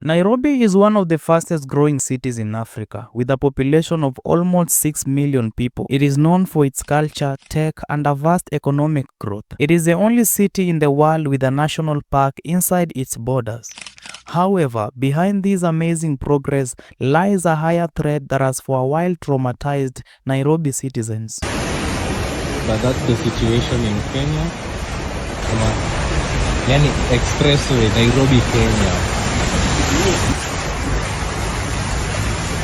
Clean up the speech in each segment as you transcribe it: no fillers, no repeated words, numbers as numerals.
Nairobi is one of the fastest growing cities in Africa, with a population of almost 6 million people. It is known for its culture, tech, and a vast economic growth. It is the only city in the world with a national park inside its borders. However, behind this amazing progress lies a higher threat that has for a while traumatized Nairobi citizens. But that's the situation in Kenya. Yani expressway, Nairobi, Kenya.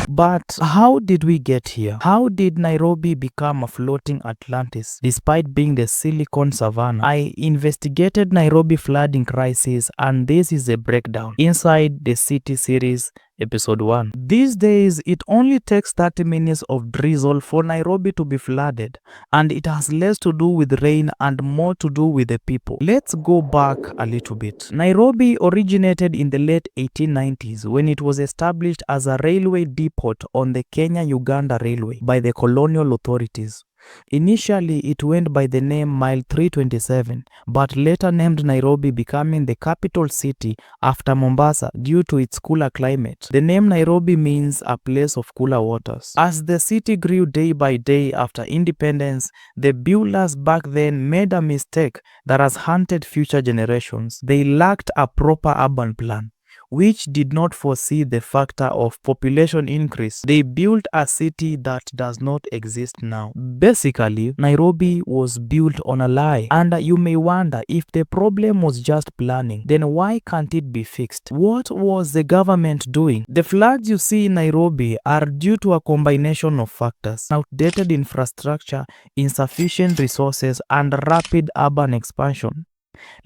But how did we get here? How did Nairobi become a floating Atlantis despite being the Silicon Savannah? I investigated Nairobi flooding crisis, and this is a breakdown inside the City series episode 1. These days, it only takes 30 minutes of drizzle for Nairobi to be flooded, and it has less to do with rain and more to do with the people. Let's go back a little bit. Nairobi originated in the late 1890s when it was established as a railway depot on the Kenya-Uganda Railway by the colonial authorities. Initially, it went by the name Mile 327, but later named Nairobi, becoming the capital city after Mombasa due to its cooler climate. The name Nairobi means a place of cooler waters. As the city grew day by day after independence, the builders back then made a mistake that has haunted future generations. They lacked a proper urban plan, which did not foresee the factor of population increase. They built a city that does not exist now. Basically, Nairobi was built on a lie. And you may wonder, if the problem was just planning, then why can't it be fixed? What was the government doing? The floods you see in Nairobi are due to a combination of factors: outdated infrastructure, insufficient resources, and rapid urban expansion.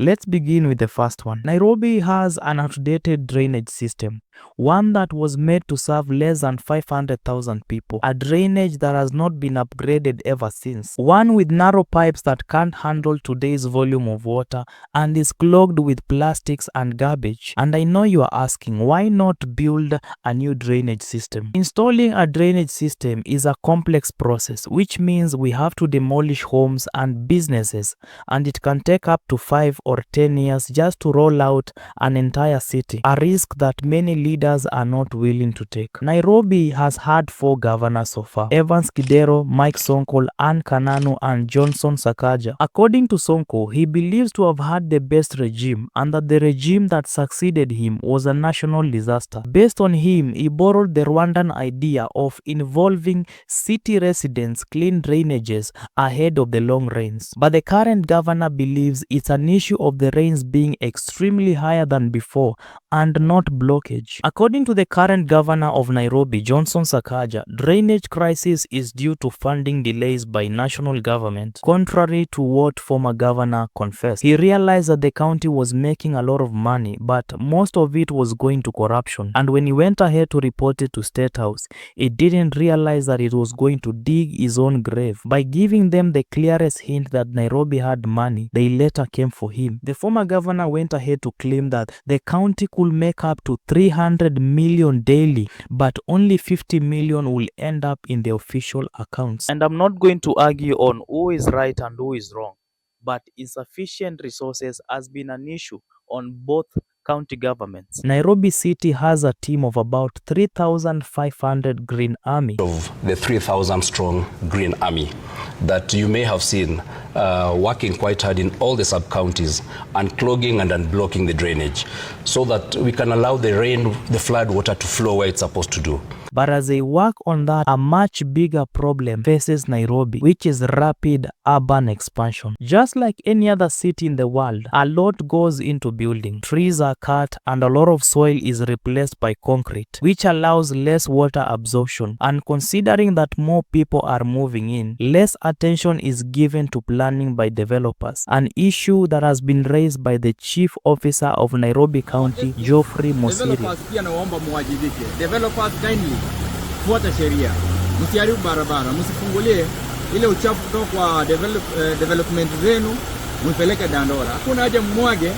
Let's begin with the first one. Nairobi has an outdated drainage system, one that was made to serve less than 500,000 people, a drainage that has not been upgraded ever since, one with narrow pipes that can't handle today's volume of water and is clogged with plastics and garbage. And I know you are asking, why not build a new drainage system? Installing a drainage system is a complex process, which means we have to demolish homes and businesses, and it can take up to 5 or 10 years just to roll out an entire city, a risk that many leaders are not willing to take. Nairobi has had 4 governors so far: Evans Kidero, Mike Sonko, Anne Kananu, and Johnson Sakaja. According to Sonko, he believes to have had the best regime, and that the regime that succeeded him was a national disaster. Based on him, he borrowed the Rwandan idea of involving city residents' clean drainages ahead of the long rains. But the current governor believes it's an issue of the rains being extremely higher than before and not blockage. According to the current governor of Nairobi, Johnson Sakaja, drainage crisis is due to funding delays by national government, contrary to what former governor confessed. He realized that the county was making a lot of money, but most of it was going to corruption. And when he went ahead to report it to State House, he didn't realize that it was going to dig his own grave. By giving them the clearest hint that Nairobi had money, they later came for him. The former governor went ahead to claim that the county could make up to 300 million daily, but only 50 million will end up in the official accounts. And I'm not going to argue on who is right and who is wrong, but insufficient resources has been an issue on both county governments. Nairobi City has a team of about 3,500 Green Army. Of the 3,000 strong Green Army that you may have seen working quite hard in all the sub-counties, unclogging and unblocking the drainage so that we can allow the rain, the flood water to flow where it's supposed to do. But as they work on that, a much bigger problem faces Nairobi, which is rapid urban expansion. Just like any other city in the world, a lot goes into building. Trees are cut and a lot of soil is replaced by concrete, which allows less water absorption. And considering that more people are moving in, less attention is given to planning by developers, an issue that has been raised by the Chief Officer of Nairobi County, Geoffrey Mosiri. Developers kindly fuata sheria, msiharibu barabara, msifungulie ile uchafu kutoka kwa development zenu mpeleke Dandora. Hakuna haja mwage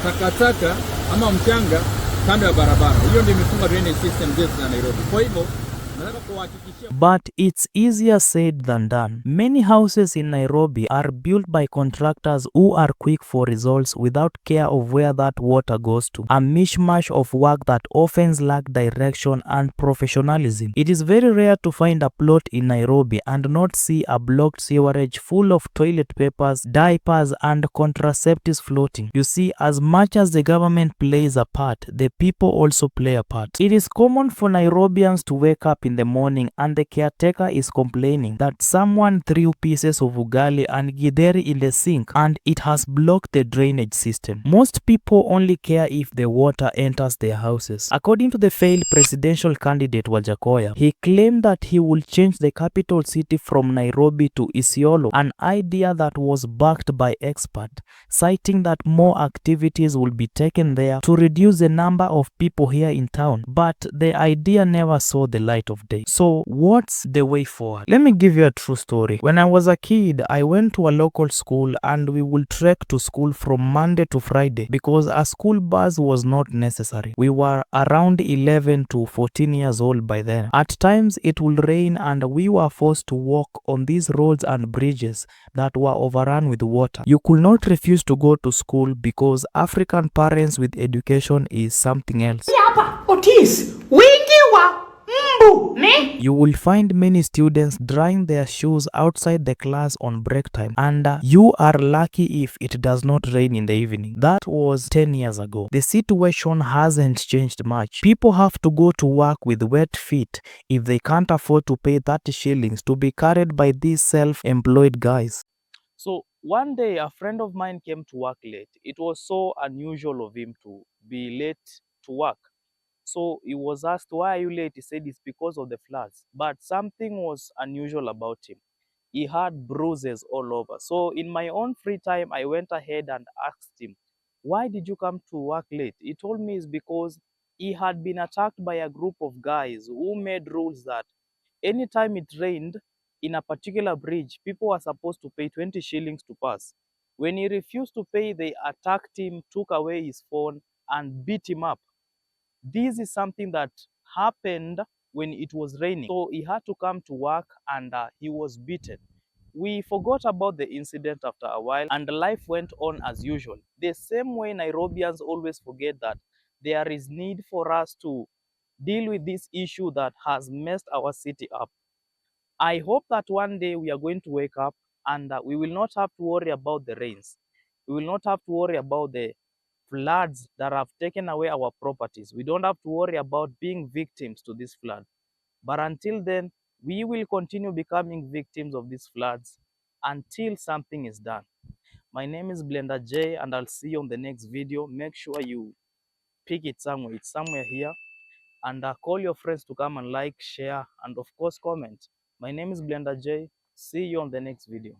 takataka ama mchanga kando ya barabara. Hiyo ndio imefunga drainage system zetu za Nairobi. Kwa hivyo Nataka kuhakikishia But it's easier said than done. Many houses in Nairobi are built by contractors who are quick for results without care of where that water goes to. A mishmash of work that often lack direction and professionalism. It is very rare to find a plot in Nairobi and not see a blocked sewerage full of toilet papers, diapers, and contraceptives floating. You see, as much as the government plays a part, the people also play a part. It is common for Nairobians to wake up in the morning and the caretaker is complaining that someone threw pieces of ugali and githeri in the sink and it has blocked the drainage system. Most people only care if the water enters their houses. According to the failed presidential candidate Wajakoya, he claimed that he will change the capital city from Nairobi to Isiolo, an idea that was backed by experts, citing that more activities will be taken there to reduce the number of people here in town. But the idea never saw the light of day. So what's the way forward? Let me give you a true story. When I was a kid, I went to a local school and we would trek to school from Monday to Friday because a school bus was not necessary. We were around 11 to 14 years old by then. At times it would rain and we were forced to walk on these roads and bridges that were overrun with water. You could not refuse to go to school because African parents with education is something else. Otis, wingi wa mbu, ne? You will find many students drying their shoes outside the class on break time, and you are lucky if it does not rain in the evening. That was 10 years ago. The situation hasn't changed much. People have to go to work with wet feet if they can't afford to pay 30 shillings to be carried by these self-employed guys. So one day a friend of mine came to work late. It was so unusual of him to be late to work. So he was asked, why are you late? He said it's because of the floods. But something was unusual about him. He had bruises all over. So in my own free time, I went ahead and asked him, why did you come to work late? He told me it's because he had been attacked by a group of guys who made rules that anytime it rained in a particular bridge, people were supposed to pay 20 shillings to pass. When he refused to pay, they attacked him, took away his phone, and beat him up. This is something that happened when it was raining. So he had to come to work and he was beaten. We forgot about the incident after a while and life went on as usual. The same way Nairobians always forget that there is need for us to deal with this issue that has messed our city up. I hope that one day we are going to wake up and we will not have to worry about the rains. We will not have to worry about the floods that have taken away our properties. We don't have to worry about being victims to this flood. But until then, we will continue becoming victims of these floods until something is done. My name is Blender J and I'll see you on the next video. Make sure you pick it somewhere. It's somewhere here. And call your friends to come and like, share, and of course comment. My name is Blender J. See you on the next video.